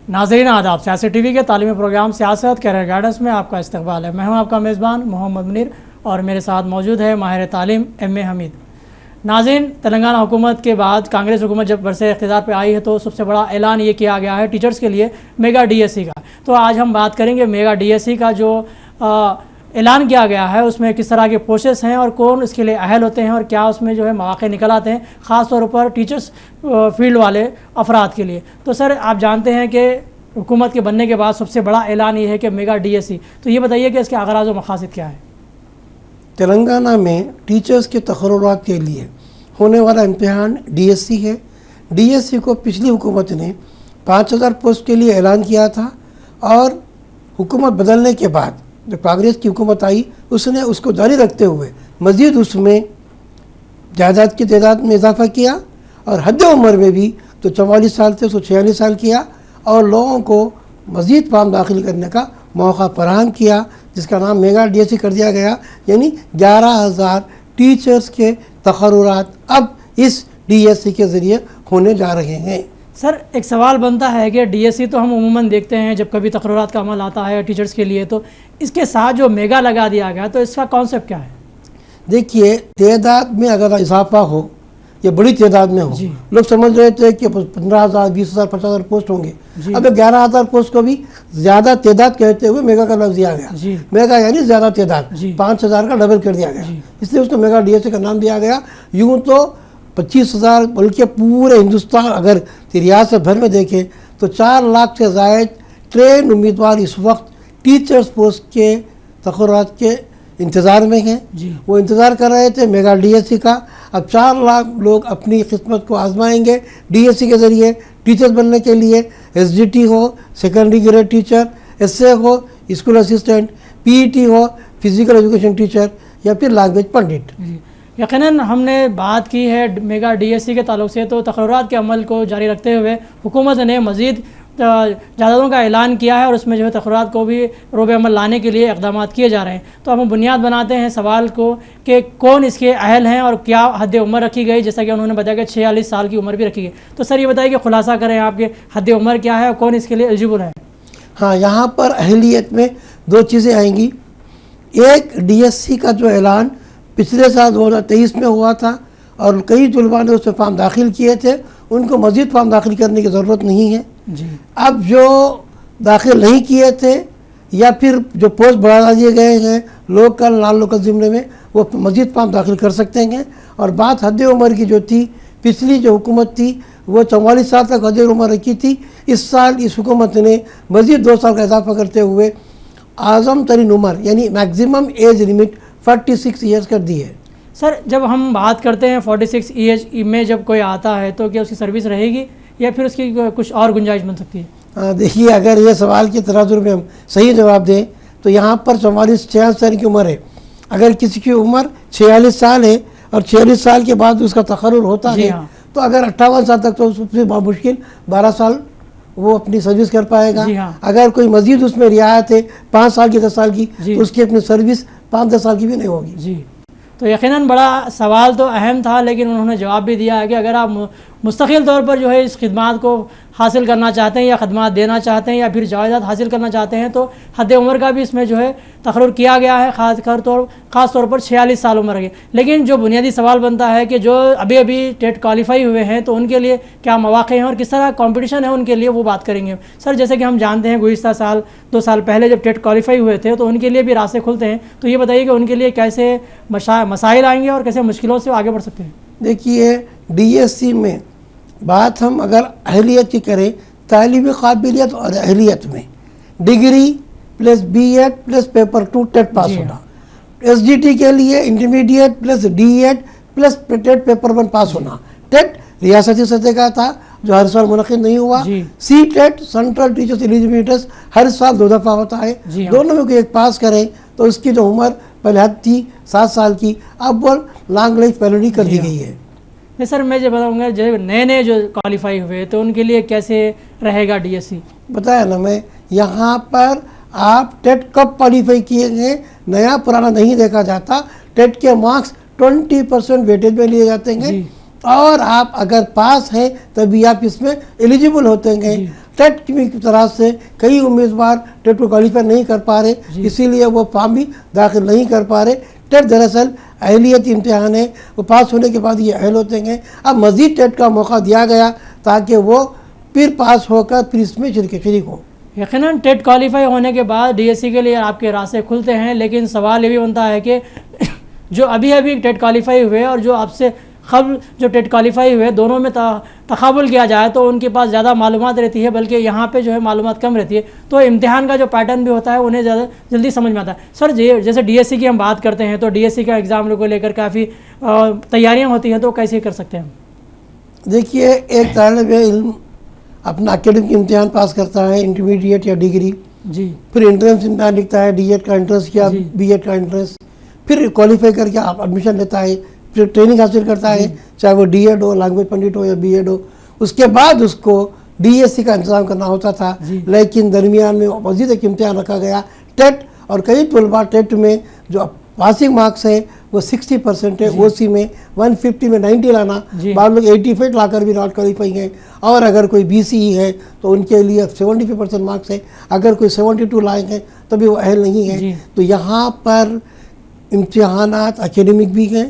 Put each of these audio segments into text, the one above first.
नाज़रीन आदाब, सियासी टीवी के तालीमी प्रोग्राम सियासत कैरियर गाइडेंस में आपका इस्तकबाल है। मैं हूं आपका मेज़बान मोहम्मद मुनीर और मेरे साथ मौजूद है माहिर तालीम एम.ए. हमीद। नाज़रीन, तेलंगाना हुकूमत के बाद कांग्रेस हुकूमत जब बरसे इख्तिदार पे आई है तो सबसे बड़ा ऐलान ये किया गया है टीचर्स के लिए मेगा DSC का। तो आज हम बात करेंगे मेगा DSC का जो ऐलान किया गया है उसमें किस तरह के प्रोसेस हैं और कौन इसके लिए अहल होते हैं और क्या उसमें जो है मौक़े निकल आते हैं, ख़ास तौर पर टीचर्स फील्ड वाले अफराद के लिए। तो सर, आप जानते हैं कि हुकूमत के बनने के बाद सबसे बड़ा ऐलान ये है कि मेगा DSC, तो ये बताइए कि इसके अगराज़ व मक़ासिद क्या है। तेलंगाना में टीचर्स के तक़र्रुरात के लिए होने वाला इम्तिहान DSC है। DSC को पिछली हुकूमत ने 5000 पोस्ट के लिए ऐलान किया था और हुकूमत बदलने के बाद जब कांग्रेस की हुकूमत आई उसने उसको जारी रखते हुए मज़ीद उसमें जायदाद की तादाद में इजाफा किया और हद उम्र में भी तो 44 साल से 146 साल किया और लोगों को मज़ीद फार्म दाखिल करने का मौका फराहम किया, जिसका नाम मेगा DSC कर दिया गया। यानी 11,000 टीचर्स के तक़र्रुरात अब इस DSC के ज़रिए होने जा रहे हैं। सर, एक सवाल बनता है कि DSC तो हम उमूमन देखते हैं जब कभी तक़र्रुरात का अमल आता है टीचर्स के लिए, तो इसके साथ जो मेगा लगा दिया गया तो इसका कॉन्सेप्ट क्या है? देखिए, तादाद में अगर इजाफा हो या बड़ी तादाद में हो, लोग समझ रहे थे कि 15,000, 20,000, 50,000 पोस्ट होंगे। अब 11,000 पोस्ट को भी ज़्यादा तादाद कहते हुए मेगा का लफ्ज़ दिया गया। मेगा यानी ज़्यादा तादाद, 5,000 का डबल कर दिया गया, इसलिए उसको मेगा DSC का नाम दिया गया। यूँ तो 25,000, बल्कि पूरे हिंदुस्तान अगर रियासत भर में देखें तो 4 लाख से ज़ायद ट्रेन उम्मीदवार इस वक्त टीचर्स पोस्ट के तक़र्रुरात के इंतज़ार में हैं। वो इंतज़ार कर रहे थे मेगा DSC का। अब 4 लाख लोग अपनी किस्मत को आजमाएंगे DSC के ज़रिए टीचर्स बनने के लिए। SGT हो, सेकेंडरी ग्रेड टीचर, SA हो, स्कूल असिस्टेंट, PET हो, फिज़िकल एजुकेशन टीचर या फिर लैंग्वेज पंडित। यकीनन हमने बात की है मेगा DSC के ताल्लुक़ से, तो तक़र्रुरात के अमल को जारी रखते हुए हुकूमत ने मज़ीद जायदादों का ऐलान किया है और उसमें जो है तक़र्रुरात को भी रोबे अमल लाने के लिए इक़दाम किए जा रहे हैं। तो हम बुनियाद बनाते हैं सवाल को कि कौन इसके अहल हैं और क्या हद उम्र रखी गई, जैसा कि उन्होंने बताया कि 46 साल की उम्र भी रखी गई। तो सर, ये बताइए कि खुलासा करें आपके हद उम्र क्या है और कौन इसके लिए एलिजिबल है? हाँ, यहाँ पर अहलियत में 2 चीज़ें आएंगी। एक, DSC का जो ऐलान पिछले साल 2023 में हुआ था और कई तलबा ने उसमें फार्म दाखिल किए थे, उनको मज़ीद फार्म दाखिल करने की ज़रूरत नहीं है। अब जो दाखिल नहीं किए थे या फिर जो पोस्ट बढ़ा दिए गए हैं लोकल नॉन लोकल ज़िम्मे में, वो मज़ीद फार्म दाखिल कर सकते हैं। और बात हद उम्र की जो थी, पिछली जो हुकूमत थी वो 44 साल तक हद उम्र रखी थी। इस साल इस हुकूमत ने मज़ीद 2 साल का इजाफा करते हुए आज़म तरीन उम्र यानी मैक्सिमम एज लिमिट 46 ईयर्स कर दी है। सर, जब हम बात करते हैं 46 ईयर्स में जब कोई आता है तो क्या उसकी सर्विस रहेगी या फिर उसकी कुछ और गुंजाइश बन सकती है? देखिए, अगर ये सवाल के तराजुर में हम सही जवाब दें तो यहाँ पर 44-46 साल की उम्र है। अगर किसी की उम्र 46 साल है और 46 साल के बाद उसका तक़र्रुर होता है तो अगर 58 साल तक तो सबसे मुश्किल 12 साल वो अपनी सर्विस कर पाएगा। अगर कोई मज़ीद उसमें रियायत है 5 साल की, 10 साल की, तो उसकी अपनी सर्विस 5-10 साल की भी नहीं होगी। तो यकीनन बड़ा सवाल तो अहम था, लेकिन उन्होंने जवाब भी दिया है कि अगर आप मुस्तकिल तौर पर जो है इस खिदमत को हासिल करना चाहते हैं या खदमात देना चाहते हैं या फिर जायदाद हासिल करना चाहते हैं तो हद उम्र का भी इसमें जो है तक़र्रुर किया गया है, ख़ास तौर पर 46 साल उम्र है। लेकिन जो बुनियादी सवाल बनता है कि जो अभी अभी टेट क्वालिफाई हुए हैं तो उनके लिए क्या मौक़े हैं और किस तरह कॉम्पिटिशन है उनके लिए, वो बात करेंगे। सर, जैसे कि हम जानते हैं गुज़िश्ता साल 2 साल पहले जब टेट क्वालिफाई हुए थे तो उनके लिए भी रास्ते खुलते हैं, तो ये बताइए कि उनके लिए कैसे मसाइल आएंगे और कैसे मुश्किलों से आगे बढ़ सकते हैं? देखिए, DSC में बात हम अगर अहलियत की करें, तालीमी काबिलियत और अहलियत में degree plus B.Ed plus paper 2 TET pass होना, SGT के लिए intermediate plus D.Ed plus TET paper 1 pass होना। टेट रियासती सतह का था जो हर साल मुनक़िद नहीं हुआ। CTET central teachers eligibility test हर साल 2 दफ़ा होता है। दोनों में कोई एक पास करें तो उसकी जो उम्र पहले हद थी 7 साल की, अब वो लॉन्ग लाइफ वैलिडिटी कर दी गई है। नहीं सर, मैं जो बताऊँगा जो नए जो क्वालिफाई हुए तो उनके लिए कैसे रहेगा DSC? बताया ना मैं, यहाँ पर आप टेट कब क्वालिफाई किए हैं, नया पुराना नहीं देखा जाता। टेट के मार्क्स 20% वेटेज में लिए जाते हैं और आप अगर पास हैं तभी आप इसमें एलिजिबल होते हैं। टेट की तरह से कई उम्मीदवार टेट को क्वालिफाई नहीं कर पा रहे, इसीलिए वो फॉर्म भी दाखिल नहीं कर पा रहे। टेट दरअसल अहलियत इम्तिहान है, वो पास होने के बाद ये अहल होते हैं। अब मज़ीद टेट का मौका दिया गया ताकि वो फिर पास होकर फिर इसमें शरीक हो। यकीनन टेट क्वालिफाई होने के बाद डीएससी के लिए आपके रास्ते खुलते हैं, लेकिन सवाल ये भी बनता है कि जो अभी अभी टेट क्वालिफाई हुए और जो आपसे क़ब्ल जो टेट क्वालिफाई हुए, दोनों में तक़ाबुल किया जाए तो उनके पास ज़्यादा मालूमात रहती है, बल्कि यहाँ पे जो है मालूमात कम रहती है। तो इम्तिहान का जो पैटर्न भी होता है उन्हें ज़्यादा जल्दी समझ में आता है। सर जैसे डीएससी की हम बात करते हैं तो डीएससी का एग्ज़ाम को लेकर काफ़ी तैयारियाँ होती हैं, तो कैसे कर सकते हैं? देखिए, एक तालिब इल्म अपना एकेडमिक इम्तिहान पास करता है, इंटरमीडिएट या डिग्री जी, फिर एंट्रेंस इम्तिहान लिखता है, डीएड का एंट्रेंस या बीएड का एंट्रेंस, फिर क्वालिफाई करके आप एडमिशन लेता है, फिर ट्रेनिंग हासिल करता है, चाहे वो डीएड हो, लैंग्वेज पंडित हो या बीएड हो। उसके बाद उसको डीएससी का इंतजाम करना होता था, लेकिन दरमियान में मज़ीद एक इम्तिहान रखा गया टेट, और कई तलबा टेट में जो पासिंग मार्क्स है वो 60% है, ओसी में 150 में 90 लाना, बाद लोग 85 लाकर भी नॉट क्वालिफाई हैं। और अगर कोई बीसीई है तो उनके लिए 75% मार्क्स है, अगर कोई 72 लाएंगे तो भी वो अहल नहीं है। तो यहाँ पर इम्तिहानात एकेडमिक भी हैं,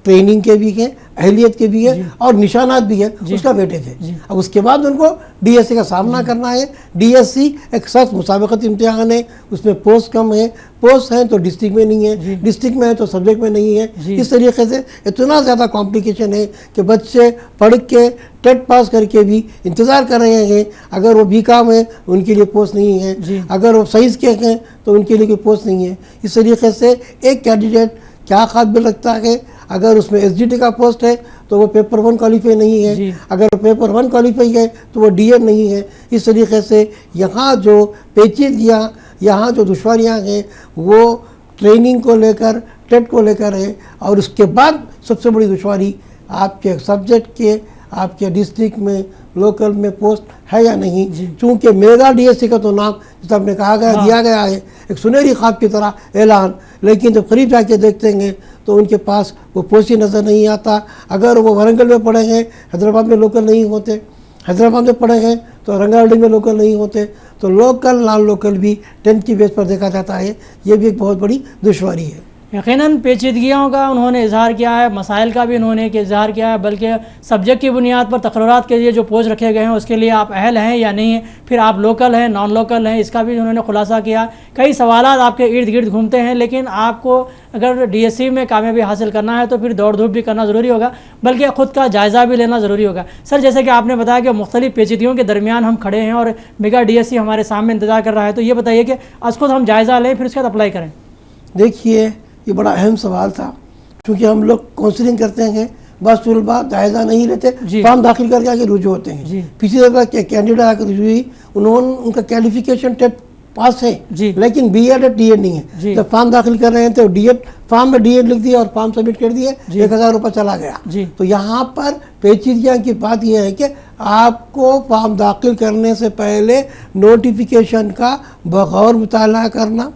ट्रेनिंग के भी हैं, अहलियत के भी है और निशानात भी है, उसका वेटेज है। अब उसके बाद उनको डीएससी का सामना करना है। डीएससी एक सख्त मुसाबकत इम्तिहान है, उसमें पोस्ट कम है, पोस्ट हैं तो डिस्ट्रिक्ट में नहीं है, डिस्ट्रिक्ट में है तो सब्जेक्ट में नहीं है। इस तरीके से इतना ज़्यादा कॉम्प्लिकेशन है कि बच्चे पढ़ के टेट पास करके भी इंतज़ार कर रहे हैं। अगर वो बीकॉम है उनके लिए पोस्ट नहीं है, अगर वो साइंस के हैं तो उनके लिए कोई पोस्ट नहीं है। इस तरीके से एक कैंडिडेट क्या काबिल रखता है, अगर उसमें एसजीटी का पोस्ट है तो वो पेपर 1 क्वालिफाई नहीं है, अगर पेपर 1 क्वालिफाई है तो वो डीएड नहीं है। इस तरीके से यहाँ जो पेचीदगियाँ, यहाँ जो दुश्वारियाँ हैं वो ट्रेनिंग को लेकर, टेट को लेकर है। और उसके बाद सबसे बड़ी दुश्वारी आपके सब्जेक्ट के, आपके डिस्ट्रिक्ट में, लोकल में पोस्ट है या नहीं। चूँकि मेगा डीएससी का तो नाम जैसे आपने कहा गया दिया गया है, एक सुनहरी ख्वाब की तरह ऐलान, लेकिन जब करीब जाके देखते हैं तो उनके पास वो पोस्ट ही नज़र नहीं आता। अगर वो वरंगल में पढ़ेंगे, हैदराबाद में लोकल नहीं होते, हैदराबाद में पढ़ेंगे तो रंगारेड्डी में लोकल नहीं होते, तो लोकल नॉन लोकल भी 10 की बेस पर देखा जाता है। ये भी एक बहुत बड़ी दुश्वारी है। यकीनन पेचीदगियों का उन्होंने इजहार किया है, मसाइल का भी उन्होंने इजहार किया है, बल्कि सब्जेक्ट की बुनियाद पर तकर्रात के लिए जो पोस्ट रखे गए हैं उसके लिए आप अहल हैं या नहीं है, फिर आप लोकल हैं नॉन लोकल हैं, इसका भी उन्होंने खुलासा किया। कई सवालात आपके इर्द गिर्द घूमते हैं, लेकिन आपको अगर डीएससी में कामयाबी हासिल करना है तो फिर दौड़ धूप भी करना ज़रूरी होगा, बल्कि ख़ुद का जायज़ा भी लेना ज़रूरी होगा। सर जैसे कि आपने बताया कि मुख्तलिफ़ पेचीदगियों के दरमियान हम खड़े हैं और मेगा डीएससी हमारे सामने इंतज़ार कर रहा है, तो ये बताइए कि आज खुद हम जायज़ा लें फिर उसके बाद अप्लाई करें। देखिए, ये बड़ा अहम सवाल था, क्योंकि हम लोग काउंसलिंग करते हैं, बस तलबा जायज़ा नहीं लेते, फॉर्म दाखिल करके आगे रुजू होते हैं। पिछली दफ़ा कैंडिडेट आकर रुजू हुई, उन्होंने उनका क्वालिफिकेशन टेट पास है, लेकिन बीएड और डीएड नहीं है। जब फॉर्म दाखिल कर रहे हैं तो डीएड फॉर्म में डीएड लिख दिया और फॉर्म सबमिट कर दिए, 1000 रुपये चला गया। तो यहाँ पर पेचीदगियाँ की बात यह है कि आपको फॉर्म दाखिल करने से पहले नोटिफिकेशन का बगौर मुताला करना,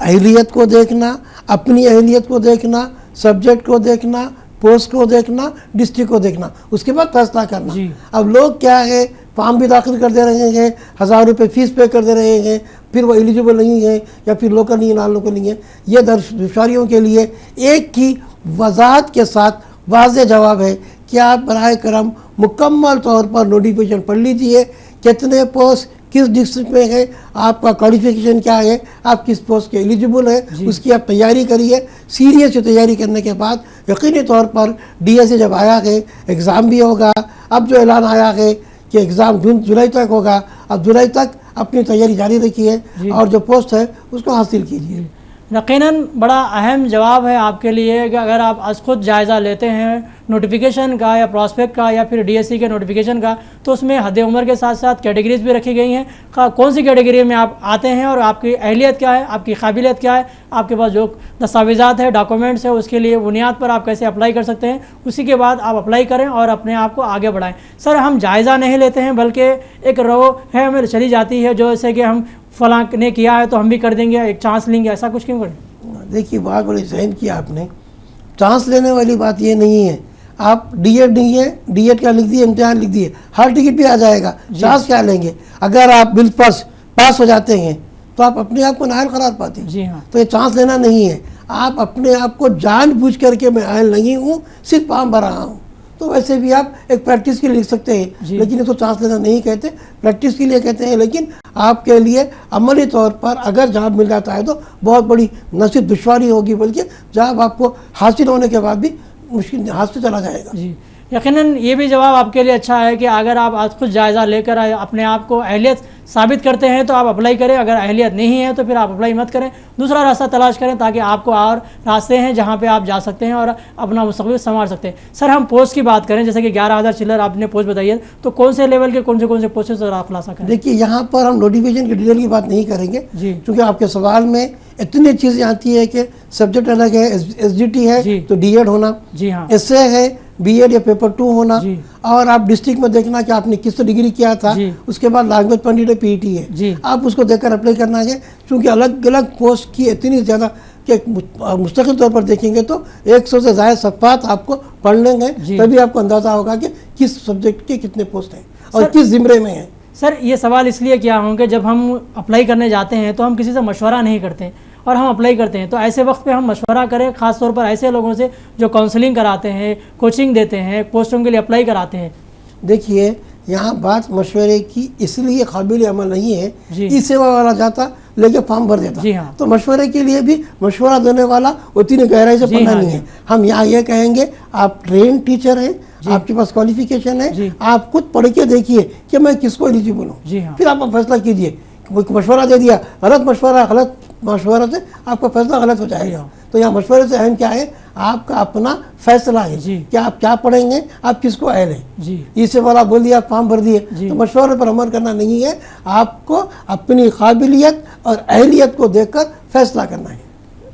अहलियत को देखना, अपनी अहलियत को देखना, सब्जेक्ट को देखना, पोस्ट को देखना, डिस्ट्रिक्ट को देखना, उसके बाद फैसला करना। अब लोग क्या है, फॉर्म भी दाखिल कर दे रहे हैं, 1000 रुपये फीस पे कर दे रहे हैं, फिर वो एलिजिबल नहीं है या फिर लोकल नहीं है, नॉन लोकल नहीं है। ये दुश्वारियों के लिए एक ही वजाहत के साथ वाज़ेह जवाब है कि आप बराए करम मुकम्मल तौर पर नोटिफिकेशन पढ़ लीजिए, कितने पोस्ट किस डिस्ट्रिक्ट में है, आपका क्वालिफिकेशन क्या है, आप किस पोस्ट के एलिजिबल है, उसकी आप तैयारी करिए। सीरियस तैयारी करने के बाद यकीनी तौर पर डीएससी जब आया है, एग्ज़ाम भी होगा। अब जो ऐलान आया है कि एग्ज़ाम जून जुलाई तक होगा, अब जुलाई तक अपनी तैयारी जारी रखिए और जो पोस्ट है उसको हासिल कीजिए। यकीनन बड़ा अहम जवाब है आपके लिए कि अगर आप आज खुद जायज़ा लेते हैं नोटिफिकेशन का या प्रॉस्पेक्ट का या फिर डीएससी के नोटिफिकेशन का, तो उसमें हद उम्र के साथ साथ कैटेगरीज भी रखी गई हैं। कौन सी कैटेगरी में आप आते हैं और आपकी अहलियत क्या है, आपकी काबिलियत क्या है, आपके पास जो दस्तावेज़ात है, डॉक्यूमेंट्स है, उसके लिए बुनियाद पर आप कैसे अप्लाई कर सकते हैं, उसी के बाद आप अप्लाई करें और अपने आप को आगे बढ़ाएं। सर हम जायज़ा नहीं लेते हैं, बल्कि एक रो है हमें चली जाती है, जो जैसे कि हम फलां ने किया है तो हम भी कर देंगे, एक चांस लेंगे, ऐसा कुछ क्यों करें? देखिए, बहुत बड़ी सहन किया आपने। चांस लेने वाली बात ये नहीं है, आप डीएड नहीं है, डीएड का लिख दिए, इम्तिहान लिख दिए, हर टिकट पे आ जाएगा, चांस क्या लेंगे? अगर आप बिल पास हो जाते हैं तो आप अपने आप को नायल करार पाते हैं। जी हाँ। तो ये चांस लेना नहीं है, आप अपने आप को जानबूझ करके मैं आयल नहीं हूँ, सिर्फ फॉर्म भर रहा हूँ। तो वैसे भी आप एक प्रैक्टिस के लिए लिख सकते हैं, लेकिन इसको चांस लेना नहीं कहते, प्रैक्टिस के लिए कहते हैं। लेकिन आपके लिए अमली तौर पर अगर जॉब मिल जाता है तो बहुत बड़ी न सिर्फ दुश्वारी होगी, बल्कि जॉब आपको हासिल होने के बाद भी मुश्किल हाथ से चला जाएगा। जी, यकीनन ये भी जवाब आपके लिए अच्छा है कि अगर आप आज खुद जायज़ा लेकर अपने आप को अहलियत साबित करते हैं तो आप अप्लाई करें, अगर अहलियत नहीं है तो फिर आप अप्लाई मत करें, दूसरा रास्ता तलाश करें, ताकि आपको और रास्ते हैं जहां पे आप जा सकते हैं और अपना मुस्तकबिल संवार सकते हैं। सर, हम पोस्ट की बात करें, जैसे कि 11,000 चिल्लर आपने पोस्ट बताई है, तो कौन से लेवल के कौन से पोस्टेज आप खुलासा करें? देखिए, यहाँ पर हम नोटिफिकेशन की डिटेल की बात नहीं करेंगे, जी, क्योंकि आपके सवाल में इतनी चीज़ें आती है कि सब्जेक्ट अलग है, SGT है तो डीएड होना, जी हाँ, एसए है, बीएड या पेपर 2 होना, और आप डिस्ट्रिक्ट में देखना कि आपने किस डिग्री किया था, उसके बाद लैंग्वेज पंडित है, पीईटी है, आप उसको देखकर अप्लाई करना है। क्योंकि अलग अलग पोस्ट की इतनी ज़्यादा कि मुस्तकिल तौर पर देखेंगे तो 100 से ज़्यादा सफ़ात आपको पढ़ लेंगे, तभी आपको अंदाज़ा होगा कि किस सब्जेक्ट के कितने पोस्ट हैं और किस ज़िम्मे में हैं। सर, ये सवाल इसलिए किया होंगे, जब हम अप्लाई करने जाते हैं तो हम किसी से मशवरा नहीं करते और हम अप्लाई करते हैं, तो ऐसे वक्त पे हम मशवरा करें, ख़ास तौर पर ऐसे लोगों से जो काउंसलिंग कराते हैं, कोचिंग देते हैं, पोस्टों के लिए अप्लाई कराते हैं। देखिए, यहाँ बात मशवरे की इसलिए काबिल अमल नहीं है, ई सेवा वाला जाता लेके फॉर्म भर देता, जी हाँ, तो मशवरे के लिए भी मशवरा देने वाला उतनी गहराई से पढ़ना नहीं है। हम यहाँ ये कहेंगे, आप ट्रेन टीचर हैं, आपके पास क्वालिफिकेशन है, आप खुद पढ़ के देखिए कि मैं किसको एलिजिबल हूँ, फिर आप फैसला कीजिए। मशवरा दे दिया, गलत मशवरा से आपका फैसला गलत हो जाएगा। तो यहाँ मशवरे से अहम क्या है, आपका अपना फैसला है कि आप क्या पढ़ेंगे, आप किसको अहल हैं। इससे वाला बोल दिया, फॉर्म भर दिए, तो मशवरे पर अमल करना नहीं है, आपको अपनी काबिलियत और अहलियत को देखकर फैसला करना है।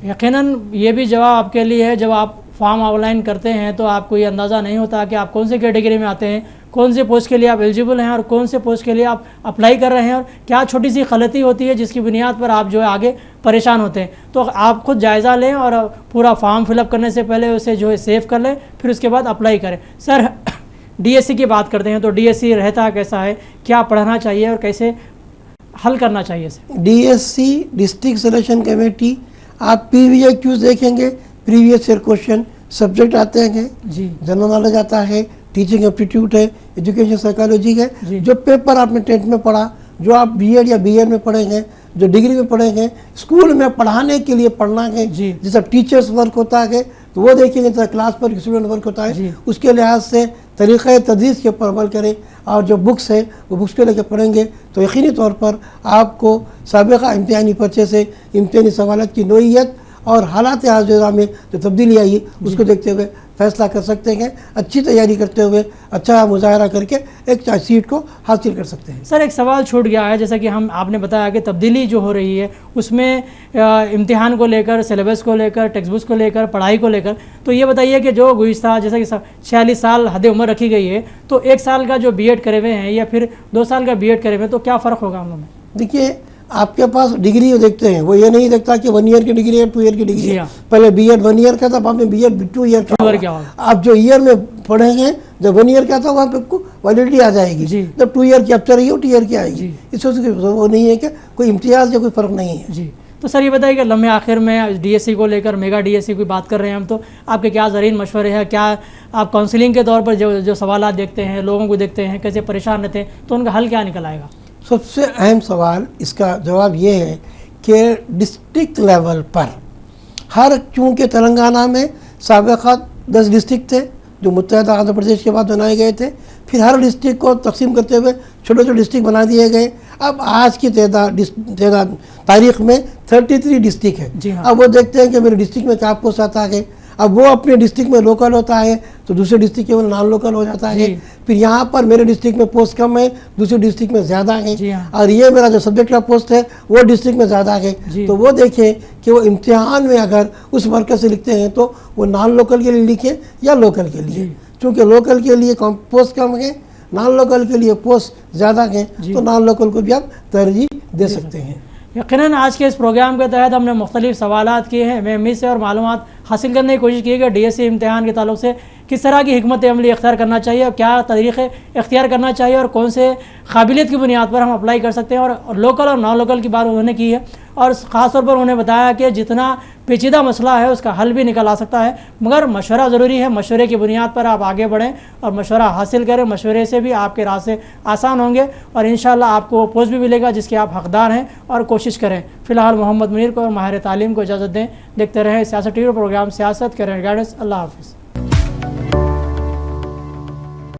यकीनन ये भी जवाब आपके लिए है, जब आप फॉर्म ऑनलाइन करते हैं तो आपको ये अंदाज़ा नहीं होता कि आप कौन से कैटेगरी में आते हैं, कौन से पोस्ट के लिए आप एलिजिबल हैं और कौन से पोस्ट के लिए आप अप्लाई कर रहे हैं, और क्या छोटी सी गलती होती है जिसकी बुनियाद पर आप जो है आगे परेशान होते हैं। तो आप खुद जायज़ा लें और पूरा फॉर्म फिलअप करने से पहले उसे जो है सेव कर लें, फिर उसके बाद अप्लाई करें। सर, DSC की बात करते हैं तो DSC रहता कैसा है, क्या पढ़ना चाहिए और कैसे हल करना चाहिए इसे? DSC डिस्ट्रिक्ट सिलेक्शन कमेटी, आप PVQ देखेंगे, प्रीवियस ईयर क्वेश्चन, सब्जेक्ट आते हैं जी, जनरल नॉलेज आता है, टीचिंग एप्टीट्यूड है, एजुकेशन साइकोलॉजी है, जो पेपर आपने 10th में पढ़ा, जो आप BEd या BEd में पढ़ेंगे, जो डिग्री में पढ़ेंगे, स्कूल में पढ़ाने के लिए पढ़ना है, जैसा टीचर्स वर्क होता है तो वो देखेंगे, जैसा क्लास पर स्टूडेंट वर्क होता है, उसके लिहाज से तरीक़े तदरीस के ऊपर अमल करें, और जो बुक्स है वो बुक्स के लेकर पढ़ेंगे तो यकीनी तौर पर आपको साबिक़ा इम्तिहानी पर्चे से इम्तिहानी सवालात की नोइयत और हालात हाजिरा में जो तब्दीली आई है उसको देखते हुए फैसला कर सकते हैं। अच्छी तैयारी करते हुए, अच्छा मुजाहरा करके एक सीट को हासिल कर सकते हैं। सर, एक सवाल छूट गया है, जैसा कि आपने बताया कि तब्दीली जो हो रही है उसमें इम्तिहान को लेकर, सिलेबस को लेकर, टेक्स्ट बुक्स को लेकर, पढ़ाई को लेकर, तो ये बताइए कि जो गुज़िश्ता जैसा कि 46 साल हद उम्र रखी गई है, तो 1 साल का जो BEd करे हुए हैं या फिर 2 साल का BEd करे हुए हैं, तो क्या फ़र्क होगा हम लोग में? देखिए, आपके पास डिग्री देखते हैं, वो ये नहीं देखता कि 1 ईयर की डिग्री है, 2 ईयर की डिग्री है। पहले BEd 1 ईयर का था, बाद में BEd 2 ईयर का। आप जो ईयर में पढ़ेंगे, जब 1 ईयर का था वहाँ पे आपको वैलिडिटी आ जाएगी, जब 2 ईयर की अब चल रही हो 2 ईयर की आएगी। इससे वो नहीं है कि कोई इम्तियाज़ या कोई फ़र्क नहीं है जी। तो सर, ये बताइए कि लम्हे आखिर में DSC को लेकर, मेगा DSC की बात कर रहे हैं हम, तो आपके क्या ज़रीन मशवरे हैं, क्या आप काउंसलिंग के तौर पर जो सवाल देखते हैं, लोगों को देखते हैं कैसे परेशान रहते हैं, तो उनका हल क्या निकल आएगा? सबसे अहम सवाल, इसका जवाब ये है कि डिस्ट्रिक्ट लेवल पर चूँकि तेलंगाना में साबिक़ा 10 डिस्ट्रिक्ट थे जो मुत्तहिदा आंध्र प्रदेश के बाद बनाए गए थे, फिर हर डिस्ट्रिक्ट को तकसीम करते हुए छोटे छोटे डिस्ट्रिक्ट बना दिए गए। अब आज की तारीख में 33 डिस्ट्रिक्ट है। अब वो देखते हैं कि मेरे डिस्ट्रिक्ट में क्या पोस्ट आता है, अब वो अपने डिस्ट्रिक्ट में लोकल होता है तो दूसरे डिस्ट्रिक्ट में नॉन लोकल हो जाता है। फिर यहाँ पर मेरे डिस्ट्रिक्ट में पोस्ट कम है, दूसरे डिस्ट्रिक्ट में ज़्यादा है, और ये मेरा जो सब्जेक्ट का पोस्ट है वो डिस्ट्रिक्ट में ज़्यादा है। तो वो देखें कि वो इम्तिहान में अगर उस मरकज़ से लिखते हैं तो वो नॉन लोकल के लिए लिखें या लोकल के लिए। चूँकि लोकल के लिए पोस्ट कम है, नॉन लोकल के लिए पोस्ट ज़्यादा है, तो नॉन लोकल को भी आप तरजीह दे सकते हैं। यकीनन आज के इस प्रोग्राम के तहत हमने मुख्तलिफ सवालात किए हैं, मैं से और मालूमात हासिल करने की कोशिश की है कि DSC इम्तिहान के ताल्लुक से किस तरह की हिकमत अमली इख्तियार करना चाहिए और क्या तरीक़े इख्तियार करना चाहिए और कौन से काबिलियत की बुनियाद पर हम अप्लाई कर सकते हैं। और लोकल और नॉन लोकल की बात उन्होंने की है और ख़ास तौर पर उन्होंने बताया कि जितना पेचीदा मसला है उसका हल भी निकल आ सकता है, मगर मशवरा ज़रूरी है। मशवरे की बुनियाद पर आप आगे बढ़ें और मशवरा हासिल करें। मशवरे से भी आपके रास्ते आसान होंगे और इंशाअल्लाह आपको पोस्ट भी मिलेगा जिसके आप हकदार हैं, और कोशिश करें। फ़िलहाल मोहम्मद मुनीर को और माहिर तालीम को इजाज़त दें। देखते रहें सियासत टीवी प्रोग्राम सियासत करेंट गाइडेंस। अल्लाह हाफ़िज़।